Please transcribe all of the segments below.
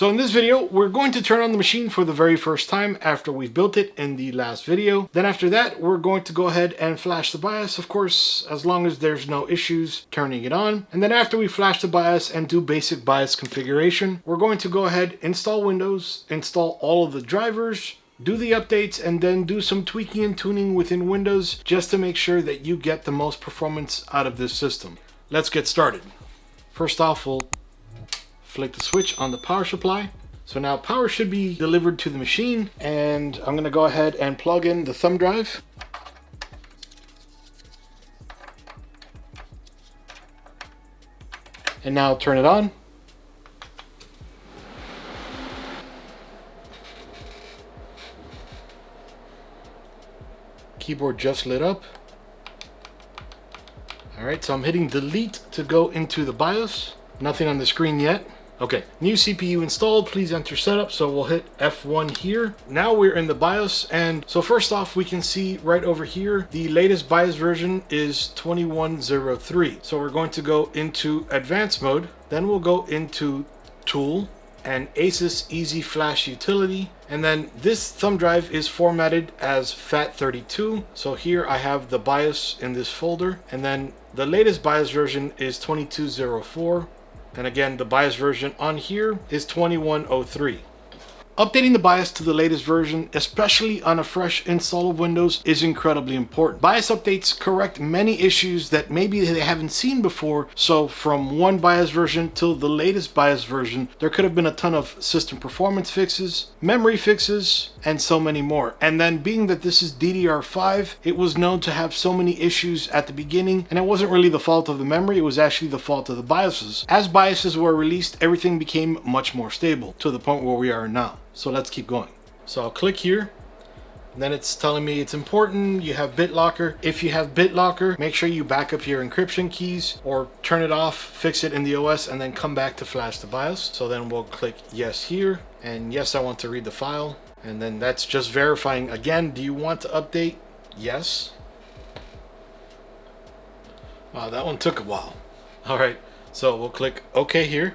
So in this video, we're going to turn on the machine for the very first time after we've built it in the last video. Then after that, we're going to go ahead and flash the BIOS, of course, as long as there's no issues turning it on. And then after we flash the BIOS and do basic BIOS configuration, we're going to go ahead, install Windows, install all of the drivers, do the updates, and then do some tweaking and tuning within Windows just to make sure that you get the most performance out of this system. Let's get started. First off, we'll flick the switch on the power supply. So now power should be delivered to the machine, and I'm going to go ahead and plug in the thumb drive. And now turn it on. Keyboard just lit up. Alright, so I'm hitting delete to go into the BIOS. Nothing on the screen yet. Okay, new CPU installed, please enter setup. So we'll hit F1 here. Now we're in the BIOS, and so first off, we can see right over here, the latest BIOS version is 2103. So we're going to go into advanced mode, then we'll go into tool and Asus Easy Flash Utility. And then this thumb drive is formatted as FAT32. So here I have the BIOS in this folder, and then the latest BIOS version is 2204. And again, the BIOS version on here is 2103. Updating the BIOS to the latest version, especially on a fresh install of Windows, is incredibly important. BIOS updates correct many issues that maybe they haven't seen before. So from one BIOS version till the latest BIOS version, there could have been a ton of system performance fixes, memory fixes, and so many more. And then being that this is DDR5, it was known to have so many issues at the beginning, and it wasn't really the fault of the memory, it was actually the fault of the BIOSes. As BIOSes were released, everything became much more stable to the point where we are now. So let's keep going. So I'll click here. And then it's telling me it's important you have BitLocker. If you have BitLocker, make sure you back up your encryption keys or turn it off, fix it in the OS, and then come back to flash the BIOS. So then we'll click yes here. And yes, I want to read the file. And then that's just verifying again. Do you want to update? Yes. Wow, that one took a while. All right, so we'll click OK here.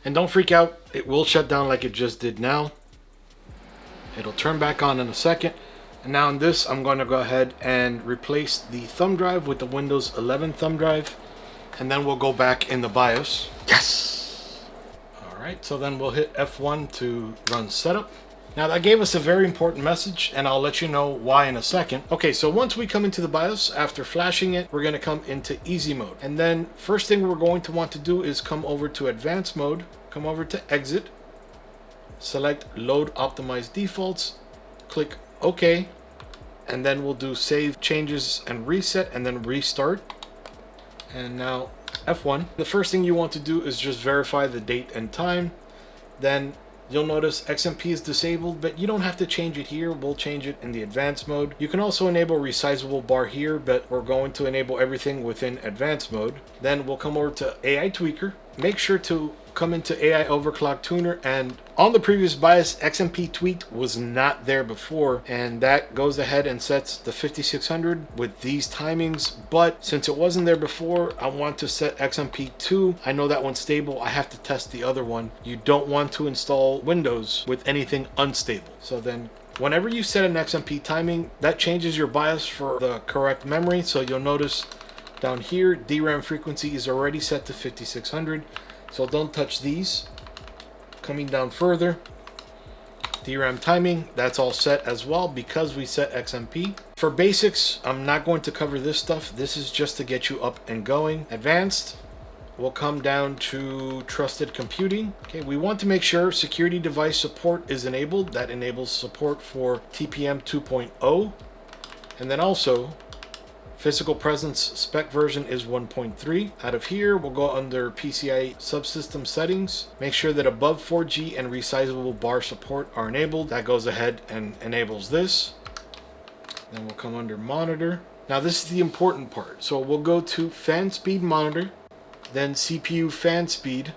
And don't freak out, it will shut down like it just did now. It'll turn back on in a second. And now in this, I'm going to go ahead and replace the thumb drive with the Windows 11 thumb drive. And then we'll go back in the BIOS. Yes! Alright, so then we'll hit F1 to run setup. Now that gave us a very important message, and I'll let you know why in a second. Okay, so once we come into the BIOS, after flashing it, we're going to come into easy mode. And then first thing we're going to want to do is come over to advanced mode, come over to exit, select load optimized defaults, click OK, and then we'll do save changes and reset, and then restart. And now F1. The first thing you want to do is just verify the date and time. Then you'll notice XMP is disabled, but you don't have to change it here. We'll change it in the advanced mode. You can also enable resizable bar here, but we're going to enable everything within advanced mode. Then we'll come over to AI Tweaker. Make sure to come into AI Overclock Tuner, and on the previous BIOS, XMP tweaked was not there before, and that goes ahead and sets the 5600 with these timings. But since it wasn't there before, I want to set XMP 2. I know that one's stable. I have to test the other one. You don't want to install Windows with anything unstable. So then whenever you set an XMP timing, that changes your BIOS for the correct memory. So you'll notice down here, DRAM frequency is already set to 5600. So don't touch these. Coming down further, DRAM timing, that's all set as well because we set XMP. For basics, I'm not going to cover this stuff. This is just to get you up and going. Advanced, we'll come down to trusted computing. Okay, we want to make sure security device support is enabled. That enables support for TPM 2.0. And then also, physical presence spec version is 1.3. Out of here, we'll go under PCI subsystem settings. Make sure that above 4G and resizable bar support are enabled. That goes ahead and enables this. Then we'll come under monitor. Now this is the important part. So we'll go to fan speed monitor, then CPU fan speed.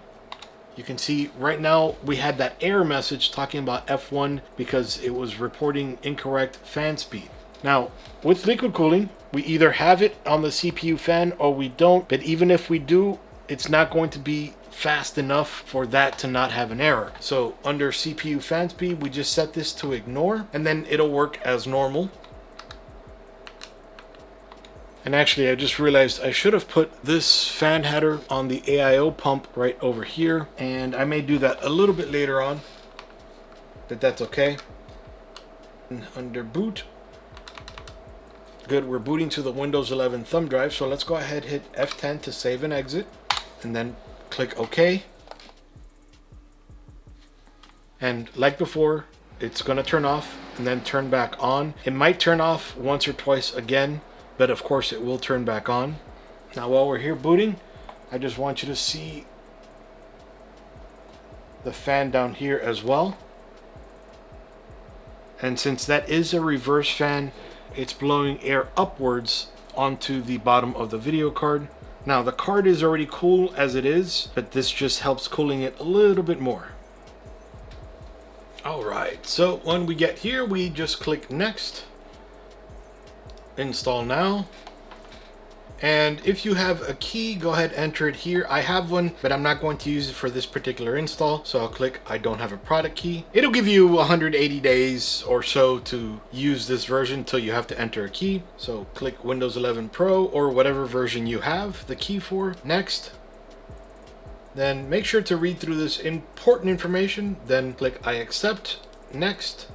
You can see right now we had that error message talking about F1 because it was reporting incorrect fan speed. Now, with liquid cooling, we either have it on the CPU fan or we don't, but even if we do, it's not going to be fast enough for that to not have an error. So under CPU fan speed, we just set this to ignore, and then it'll work as normal. And actually, I just realized I should have put this fan header on the AIO pump right over here, and I may do that a little bit later on, but that's okay. And under boot, good, we're booting to the Windows 11 thumb drive, so let's go ahead, hit F10 to save and exit, and then click OK. And like before, it's going to turn off and then turn back on. It might turn off once or twice again, but of course it will turn back on. Now while we're here booting, I just want you to see the fan down here as well. And since that is a reverse fan, it's blowing air upwards onto the bottom of the video card. Now the card is already cool as it is, but this just helps cooling it a little bit more. Alright, so when we get here, we just click next, install now, and if you have a key, go ahead, enter it here. I have one, but I'm not going to use it for this particular install, so I'll click I don't have a product key. It'll give you 180 days or so to use this version until you have to enter a key. So click Windows 11 Pro or whatever version you have the key for. Next. Then make sure to read through this important information, then click I accept. Next.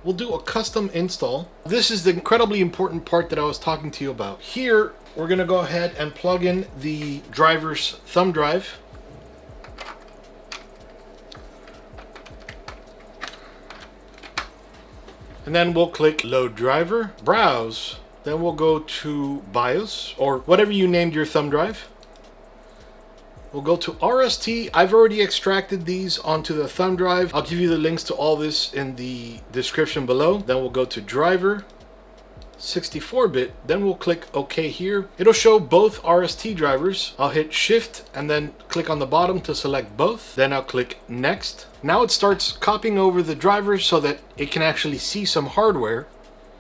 We'll do a custom install. This is the incredibly important part that I was talking to you about. Here, we're going to go ahead and plug in the driver's thumb drive. And then we'll click Load Driver, Browse. Then we'll go to BIOS, or whatever you named your thumb drive. We'll go to RST. I've already extracted these onto the thumb drive. I'll give you the links to all this in the description below. Then we'll go to driver, 64-bit. Then we'll click OK here. It'll show both RST drivers. I'll hit Shift and then click on the bottom to select both. Then I'll click Next. Now it starts copying over the drivers so that it can actually see some hardware.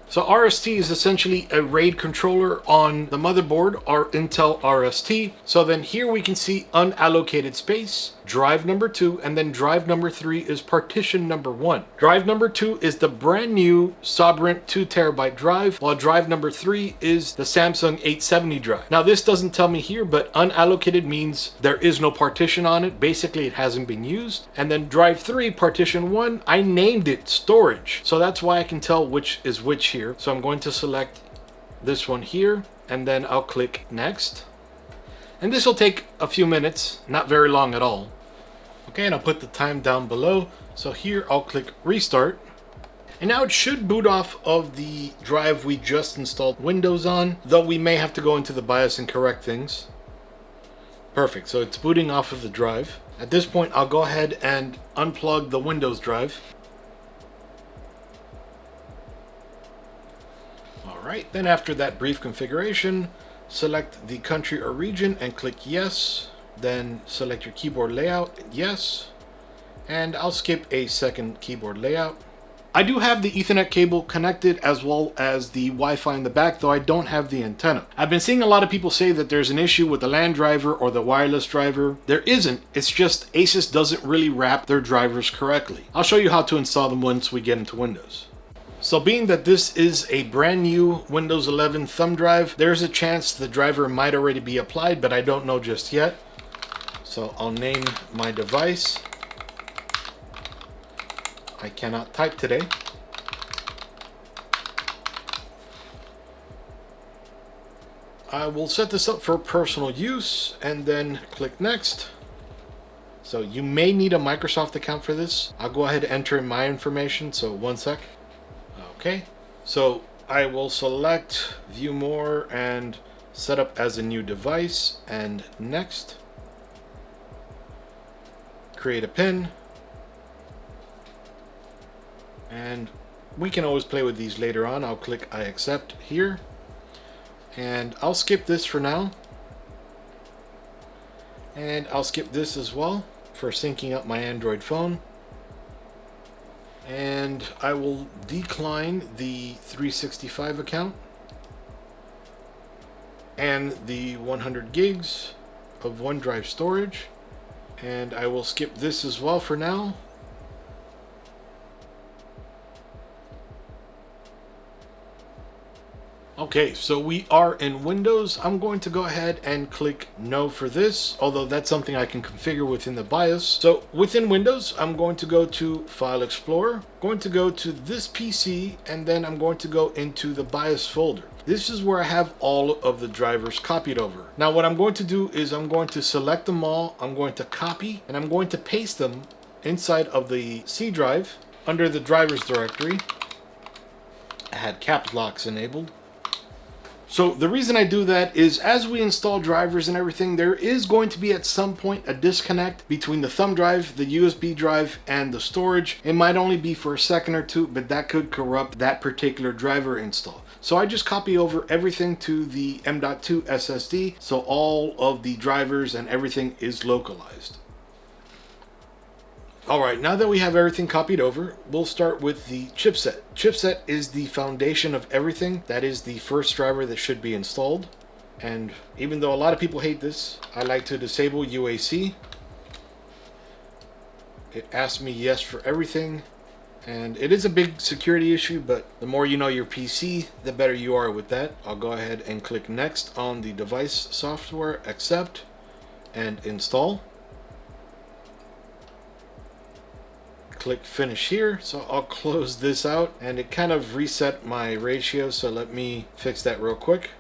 So RST is essentially a RAID controller on the motherboard, or Intel RST. So then here we can see unallocated space, drive number 2, and then drive number 3 is partition number 1. Drive number 2 is the brand new Sovereign 2TB drive, while drive number 3 is the Samsung 870 drive. Now this doesn't tell me here, but unallocated means there is no partition on it. Basically it hasn't been used. And then drive 3, partition 1, I named it storage. So that's why I can tell which is which here. So I'm going to select this one here, and then I'll click Next. And this will take a few minutes, not very long at all. Okay, and I'll put the time down below. So here I'll click Restart. And now it should boot off of the drive we just installed Windows on, though we may have to go into the BIOS and correct things. Perfect, so it's booting off of the drive. At this point, I'll go ahead and unplug the Windows drive. Alright, then after that brief configuration, select the country or region and click Yes. Then select your keyboard layout, Yes. And I'll skip a second keyboard layout. I do have the Ethernet cable connected as well as the Wi-Fi in the back, though I don't have the antenna. I've been seeing a lot of people say that there's an issue with the LAN driver or the wireless driver. There isn't, it's just Asus doesn't really wrap their drivers correctly. I'll show you how to install them once we get into Windows. So being that this is a brand new Windows 11 thumb drive, there's a chance the driver might already be applied, but I don't know just yet. So I'll name my device. I cannot type today. I will set this up for personal use and then click Next. So you may need a Microsoft account for this. I'll go ahead and enter in my information, so one sec. Okay, so I will select View More and Set Up as a New Device and Next. Create a PIN. And we can always play with these later on. I'll click I accept here. And I'll skip this for now. And I'll skip this as well for syncing up my Android phone. And I will decline the 365 account and the 100 gigs of OneDrive storage. And I will skip this as well for now. Okay, so we are in Windows. I'm going to go ahead and click no for this, although that's something I can configure within the BIOS. So within Windows, I'm going to go to File Explorer, going to go to this PC, and then I'm going to go into the BIOS folder. This is where I have all of the drivers copied over. Now what I'm going to do is I'm going to select them all, I'm going to copy, and I'm going to paste them inside of the C drive under the drivers directory. I had caps locks enabled. So the reason I do that is as we install drivers and everything, there is going to be at some point a disconnect between the thumb drive, the USB drive, and the storage. It might only be for a second or two, but that could corrupt that particular driver install. So I just copy over everything to the M.2 SSD, so all of the drivers and everything is localized. Alright, now that we have everything copied over, we'll start with the chipset. Chipset is the foundation of everything. That is the first driver that should be installed. And even though a lot of people hate this, I like to disable UAC. It asks me yes for everything. And it is a big security issue, but the more you know your PC, the better you are with that. I'll go ahead and click next on the device software, accept, and install. Click finish here, so I'll close this out, and it kind of reset my ratio, so let me fix that real quick.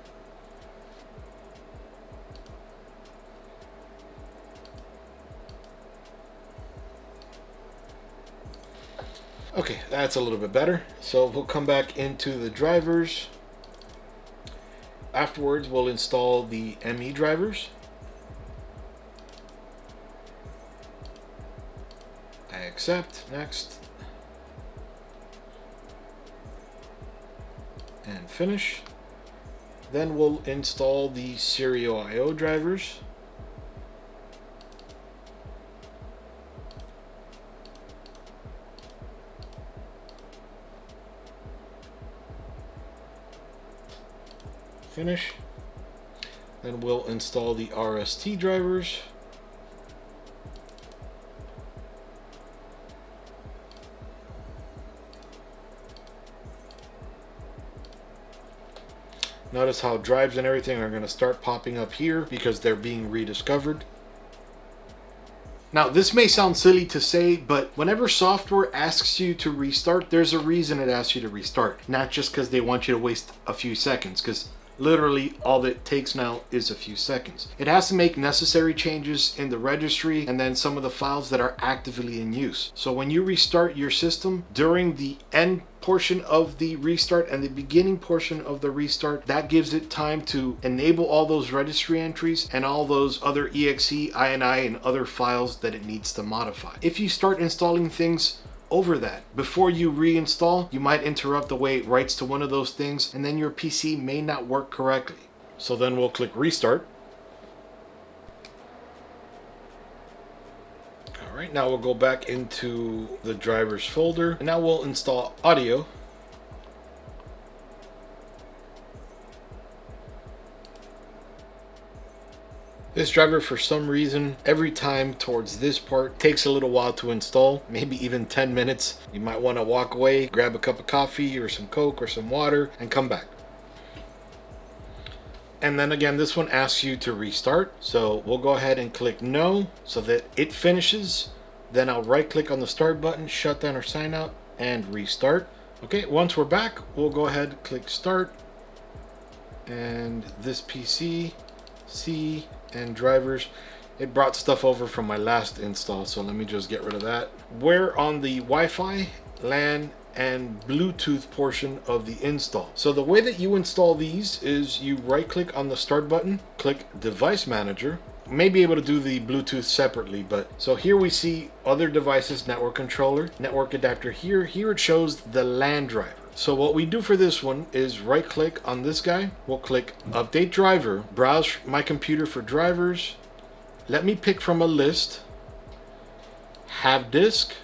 Okay, that's a little bit better. So we'll come back into the drivers. Afterwards, we'll install the ME drivers. I accept, next, and finish. Then we'll install the serial I/O drivers. Finish. Then we'll install the RST drivers. Notice how drives and everything are going to start popping up here because they're being rediscovered. Now, this may sound silly to say, but whenever software asks you to restart, there's a reason it asks you to restart. Not just because they want you to waste a few seconds, because literally all it takes now is a few seconds. It has to make necessary changes in the registry and then some of the files that are actively in use. So when you restart your system, during the end portion of the restart and the beginning portion of the restart, that gives it time to enable all those registry entries and all those other exe, ini, and other files that it needs to modify. If you start installing things over that before you reinstall, you might interrupt the way it writes to one of those things, and then your PC may not work correctly. So then we'll click restart. Alright, now we'll go back into the drivers folder, and now we'll install audio. This driver, for some reason, every time towards this part takes a little while to install, maybe even 10 minutes. You might want to walk away, grab a cup of coffee or some Coke or some water, and come back. And then again, this one asks you to restart. So we'll go ahead and click no so that it finishes. Then I'll right click on the start button, shut down or sign out, and restart. Okay, once we're back, we'll go ahead, click start. And this PC, C, and drivers, it brought stuff over from my last install, so let me just get rid of that. We're on the Wi-Fi, LAN, and Bluetooth portion of the install. So the way that you install these is you right click on the start button, click device manager. May be able to do the Bluetooth separately, but so here we see other devices, network controller, network adapter here. Here it shows the LAN driver. So what we do for this one is right click on this guy. We'll click update driver, browse my computer for drivers. Let me pick from a list, have disk,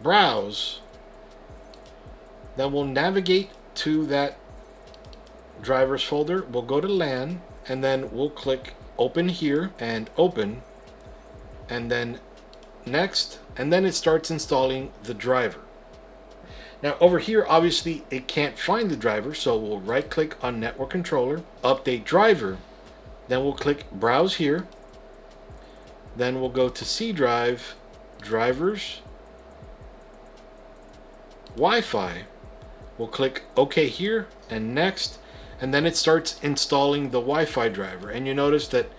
browse. Then we'll navigate to that drivers folder. We'll go to LAN, and then we'll click open here and open. and then next, and then it starts installing the driver. Now over here, obviously it can't find the driver, so we'll right click on network controller, update driver, then we'll click browse here, then we'll go to C drive, drivers, Wi-Fi, we'll click OK here and next, and then it starts installing the Wi-Fi driver. And you notice that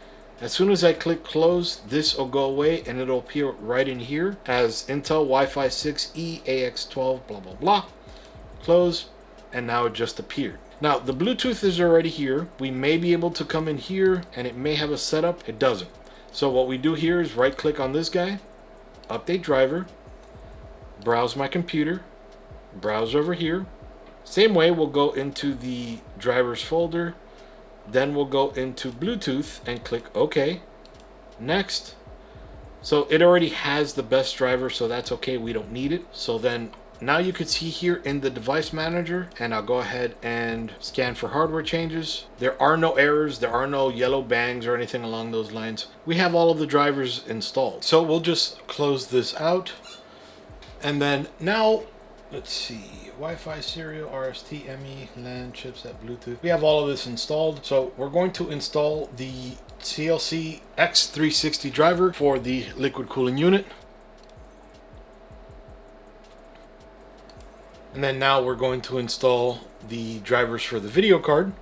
as soon as I click close, this will go away and it'll appear right in here as Intel Wi-Fi 6E AX12 blah blah blah. Close, and now it just appeared. Now the Bluetooth is already here. We may be able to come in here and it may have a setup. It doesn't. So what we do here is right click on this guy, update driver, browse my computer, browse over here. Same way, we'll go into the drivers folder, then we'll go into Bluetooth and click OK. Next. So it already has the best driver, so that's okay, we don't need it. So then now you can see here in the device manager, and I'll go ahead and scan for hardware changes. There are no errors, there are no yellow bangs or anything along those lines. We have all of the drivers installed. So we'll just close this out. And then now, let's see, Wi-Fi, serial, RST, ME, LAN, chipset, Bluetooth. We have all of this installed. So we're going to install the CLCx 360 driver for the liquid cooling unit. And then now we're going to install the drivers for the video card.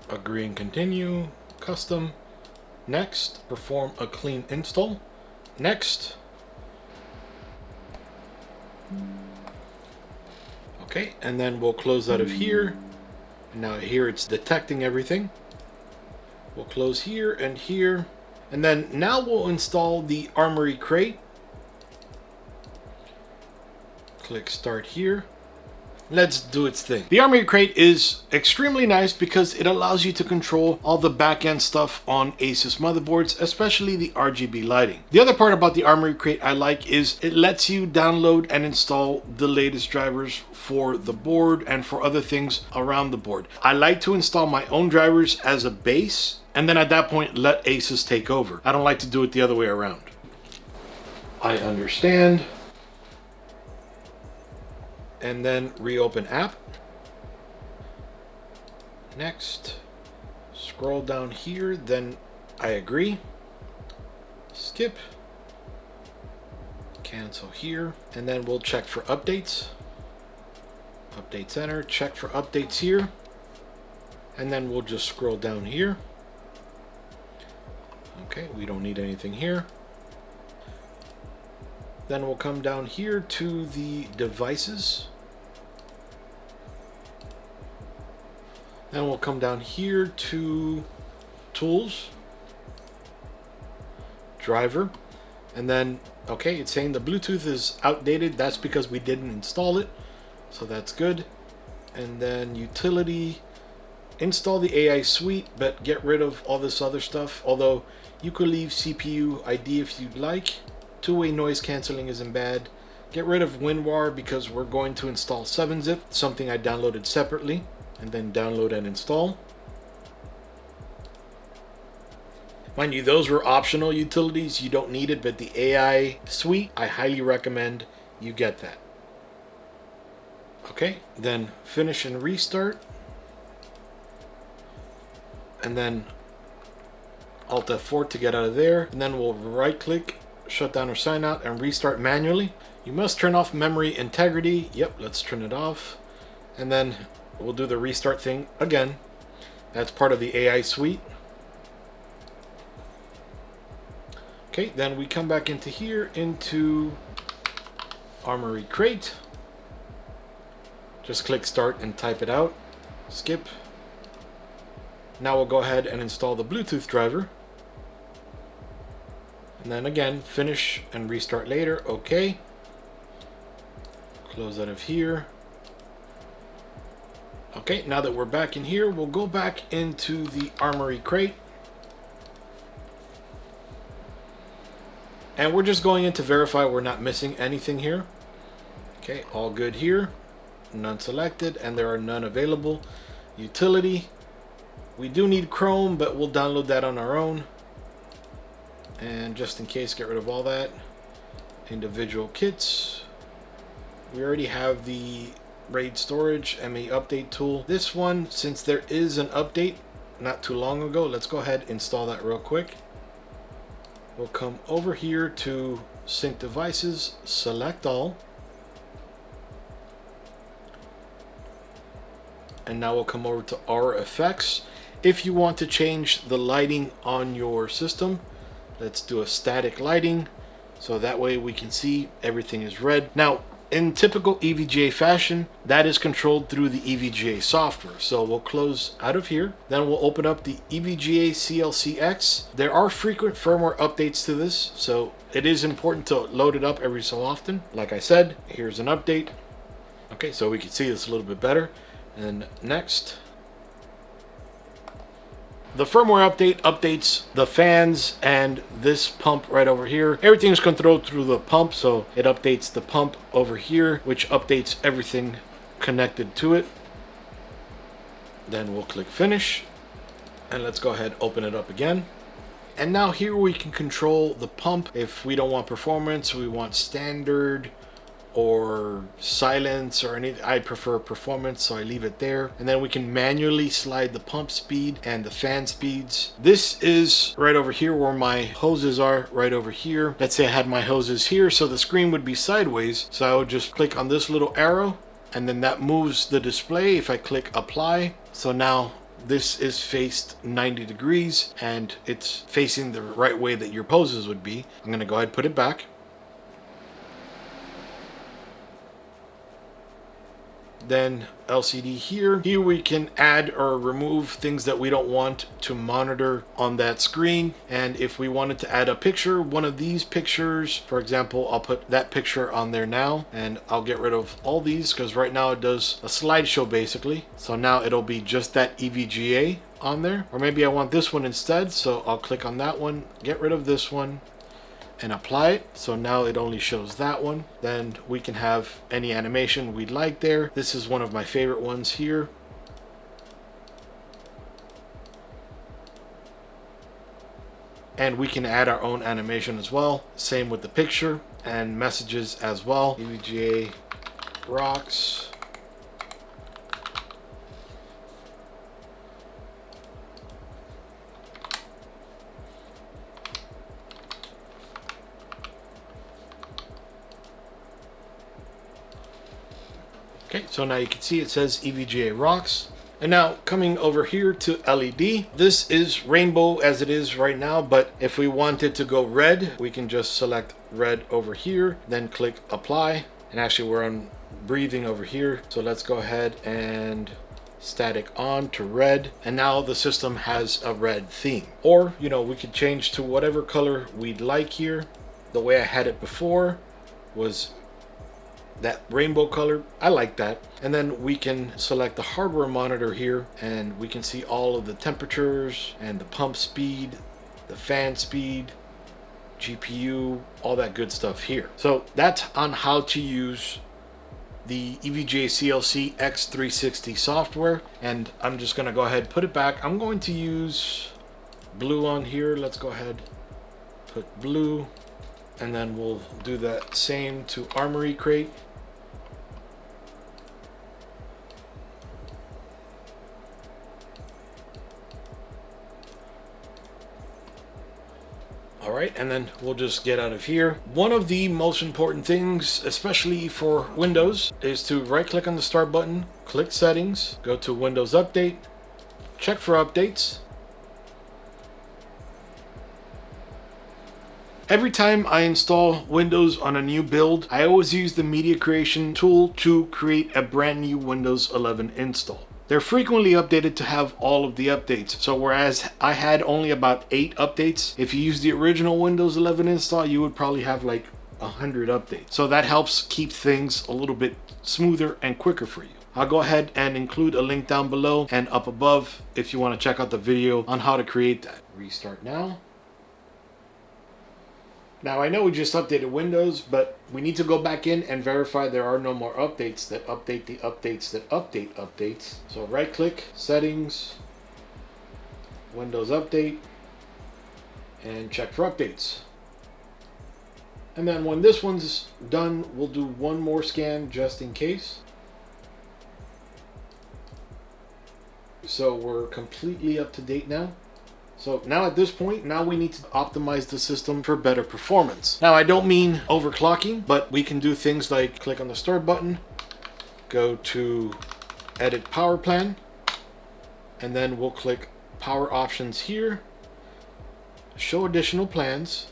Agree and continue, custom. Next, perform a clean install. Next. Okay, and then we'll close out of here. Now here it's detecting everything. We'll close here and here. And then now we'll install the Aurmory Crate. Click start here. Let's do its thing. The Aurmory Crate is extremely nice because it allows you to control all the back-end stuff on Asus motherboards, especially the RGB lighting. The other part about the Aurmory Crate I like is it lets you download and install the latest drivers for the board and for other things around the board. I like to install my own drivers as a base, and then at that point let Asus take over. I don't like to do it the other way around. I understand. And then reopen app. Next, scroll down here, then I agree. Skip. Cancel here, and then we'll check for updates. Update center, check for updates here. And then we'll just scroll down here. Okay, we don't need anything here. Then we'll come down here to the devices. Then we'll come down here to tools, driver, and then, okay, it's saying the Bluetooth is outdated. That's because we didn't install it, so that's good. And then utility, install the AI suite, but get rid of all this other stuff, although you could leave CPU ID if you'd like. Two-way noise canceling isn't bad. Get rid of WinRAR because we're going to install 7-zip, something I downloaded separately, and then download and install. Mind you, those were optional utilities. You don't need it, but the AI suite, I highly recommend you get that. Okay, then finish and restart. And then Alt F4 to get out of there. And then we'll right click, shut down or sign out, and restart manually. You must turn off memory integrity. Yep, let's turn it off. And then we'll do the restart thing again. That's part of the AI suite. Okay, then we come back into here, into Aurmory Crate. Just click start and type it out. Skip. Now we'll go ahead and install the Bluetooth driver. And then again, finish and restart later. Okay. Close out of here. Okay, now that we're back in here, we'll go back into the Aurmory Crate. And we're just going in to verify we're not missing anything here. Okay, all good here. None selected, and there are none available. utility. We do need Chrome, but we'll download that on our own. And just in case, get rid of all that. Individual kits. We already have the RAID storage ME update tool. This one, since there is an update not too long ago, let's go ahead and install that real quick. We'll come over here to sync devices, select all. And now we'll come over to our effects. If you want to change the lighting on your system, let's do a static lighting. So that way we can see everything is red. Now, in typical EVGA fashion, that is controlled through the EVGA software. So we'll close out of here. Then we'll open up the EVGA CLCx. There are frequent firmware updates to this, so it is important to load it up every so often. Like I said, here's an update. Okay, so we can see this a little bit better. And next, the firmware update updates the fans and this pump right over here. Everything is controlled through the pump, so it updates the pump over here, which updates everything connected to it. Then we'll click finish, and let's go ahead and open it up again. And now here we can control the pump. If we don't want performance, we want standard or silence or anything. I prefer performance, so I leave it there. And then we can manually slide the pump speed and the fan speeds. This is right over here where my hoses are, right over here. Let's say I had my hoses here, so the screen would be sideways. So I would just click on this little arrow, and then that moves the display. If I click apply, so now this is faced 90 degrees and it's facing the right way that your hoses would be. I'm gonna go ahead and put it back. Then LCD here. Here we can add or remove things that we don't want to monitor on that screen. And if we wanted to add a picture, one of these pictures, for example, I'll put that picture on there now, and I'll get rid of all these because right now it does a slideshow basically. So now it'll be just that EVGA on there. Or maybe I want this one instead, so I'll click on that one, get rid of this one, and apply it. So now it only shows that one. Then we can have any animation we'd like there. This is one of my favorite ones here. And we can add our own animation as well. Same with the picture and messages as well. EVGA rocks. Okay, so now you can see it says EVGA rocks. And now coming over here to LED, this is rainbow as it is right now, but if we wanted to go red, we can just select red over here, then click apply. And actually we're on breathing over here. So let's go ahead and static on to red. And now the system has a red theme. Or, you know, we could change to whatever color we'd like here. The way I had it before was that rainbow color. I like that. And then we can select the hardware monitor here, and we can see all of the temperatures and the pump speed, the fan speed, GPU, all that good stuff here. So that's on how to use the EVGA CLC X360 software. And I'm just gonna go ahead and put it back. I'm going to use blue on here. Let's go ahead, put blue. And then we'll do that same to Aurmory Crate. All right, and then we'll just get out of here. One of the most important things, especially for Windows, is to right click on the start button, click settings, go to Windows Update, check for updates. Every time I install Windows on a new build, I always use the media creation tool to create a brand new Windows 11 install. They're frequently updated to have all of the updates. So whereas I had only about 8 updates, if you use the original Windows 11 install, you would probably have like 100 updates. So that helps keep things a little bit smoother and quicker for you. I'll go ahead and include a link down below and up above if you want to check out the video on how to create that. Restart now. Now I know we just updated Windows, but we need to go back in and verify there are no more updates that update the updates that update updates. So right click, Settings, Windows Update, and check for updates. And then when this one's done, we'll do one more scan just in case. So we're completely up to date now. So now at this point, now we need to optimize the system for better performance. Now I don't mean overclocking, but we can do things like click on the start button, go to edit power plan, and then we'll click power options here, show additional plans,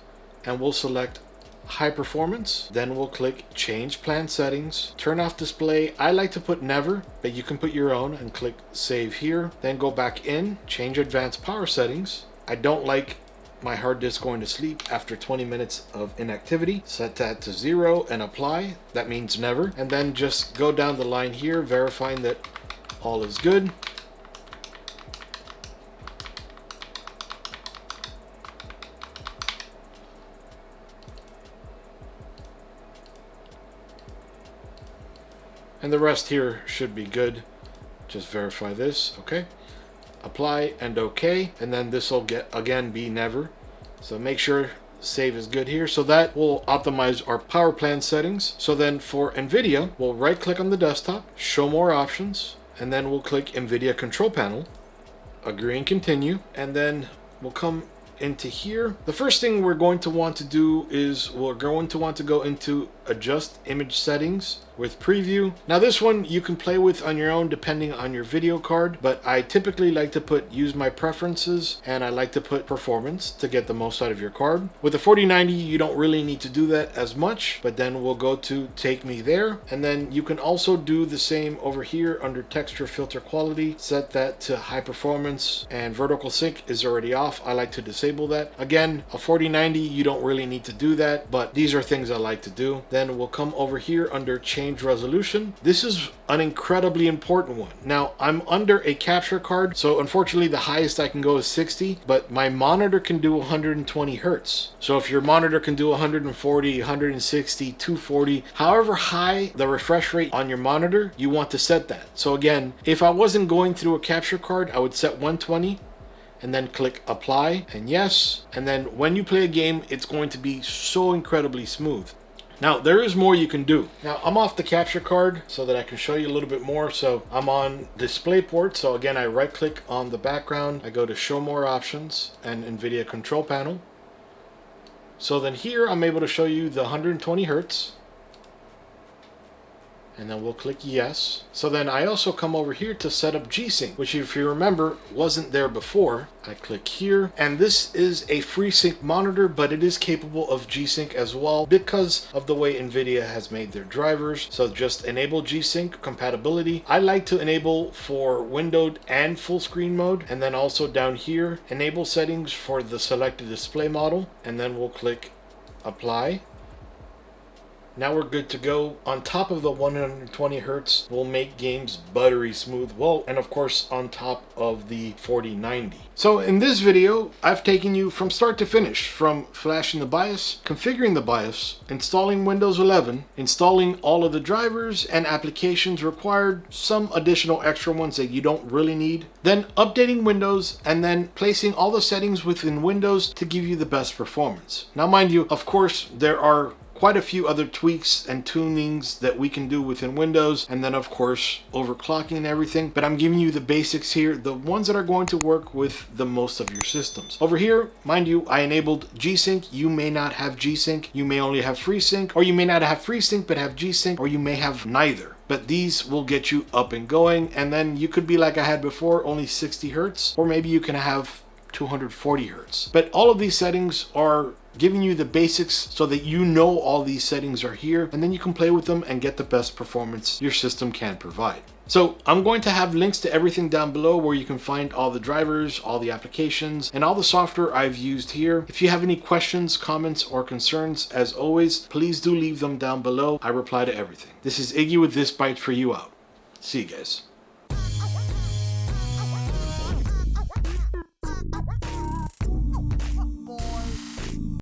and we'll select high performance. Then we'll click change plan settings, turn off display. I like to put never, but you can put your own, and click save here. Then go back in, change advanced power settings. I don't like my hard disk going to sleep after 20 minutes of inactivity. Set that to 0 and apply. That means never. And then just go down the line here, verifying that all is good. And the rest here should be good. Just verify this, okay. Apply and okay, and then this will again be never. So make sure save is good here. So that will optimize our power plan settings. So then for NVIDIA, we'll right click on the desktop, show more options, and then we'll click NVIDIA control panel, agree and continue, and then we'll come into here. The first thing we're going to want to do is we're going to want to go into adjust image settings with preview. Now this one you can play with on your own depending on your video card, but I typically like to put use my preferences, and I like to put performance to get the most out of your card. With the 4090 you don't really need to do that as much, but then we'll go to take me there, and then you can also do the same over here under texture filter quality. Set that to high performance, and vertical sync is already off. I like to disable that. Again, a 4090 you don't really need to do that, but these are things I like to do. Then we'll come over here under change resolution. This is an incredibly important one. Now I'm under a capture card, so unfortunately the highest I can go is 60, but my monitor can do 120 hertz. So if your monitor can do 140, 160, 240, however high the refresh rate on your monitor, you want to set that. So again, if I wasn't going through a capture card, I would set 120 and then click apply and yes, and then when you play a game it's going to be so incredibly smooth. Now there is more you can do. Now I'm off the capture card so that I can show you a little bit more. So I'm on DisplayPort. So again, I right click on the background, I go to show more options and NVIDIA control panel. So then here I'm able to show you the 120 hertz. And then we'll click yes. So then I also come over here to set up G-Sync, which if you remember wasn't there before. I click here, and this is a FreeSync monitor, but it is capable of G-Sync as well because of the way NVIDIA has made their drivers. So just enable G-Sync compatibility. I like to enable for windowed and full screen mode, and then also down here enable settings for the selected display model, and then we'll click apply. Now we're good to go. On top of the 120 hertz, we'll make games buttery smooth. Well, and of course on top of the 4090. So in this video, I've taken you from start to finish, from flashing the BIOS, configuring the BIOS, installing Windows 11, installing all of the drivers and applications required, some additional extra ones that you don't really need, then updating Windows, and then placing all the settings within Windows to give you the best performance. Now mind you, of course, there are quite a few other tweaks and tunings that we can do within Windows, and then of course overclocking and everything, but I'm giving you the basics here, the ones that are going to work with the most of your systems. Over here, mind you, I enabled G-Sync. You may not have G-Sync, you may only have FreeSync, or you may not have FreeSync but have G-Sync, or you may have neither. But these will get you up and going, and then you could be like I had before, only 60 hertz, or maybe you can have 240 hertz. But all of these settings are giving you the basics so that you know all these settings are here, and then you can play with them and get the best performance your system can provide. So I'm going to have links to everything down below where you can find all the drivers, all the applications, and all the software I've used here. If you have any questions, comments, or concerns, as always, please do leave them down below. I reply to everything. This is Iggy with ThisBytesForYou out. See you guys.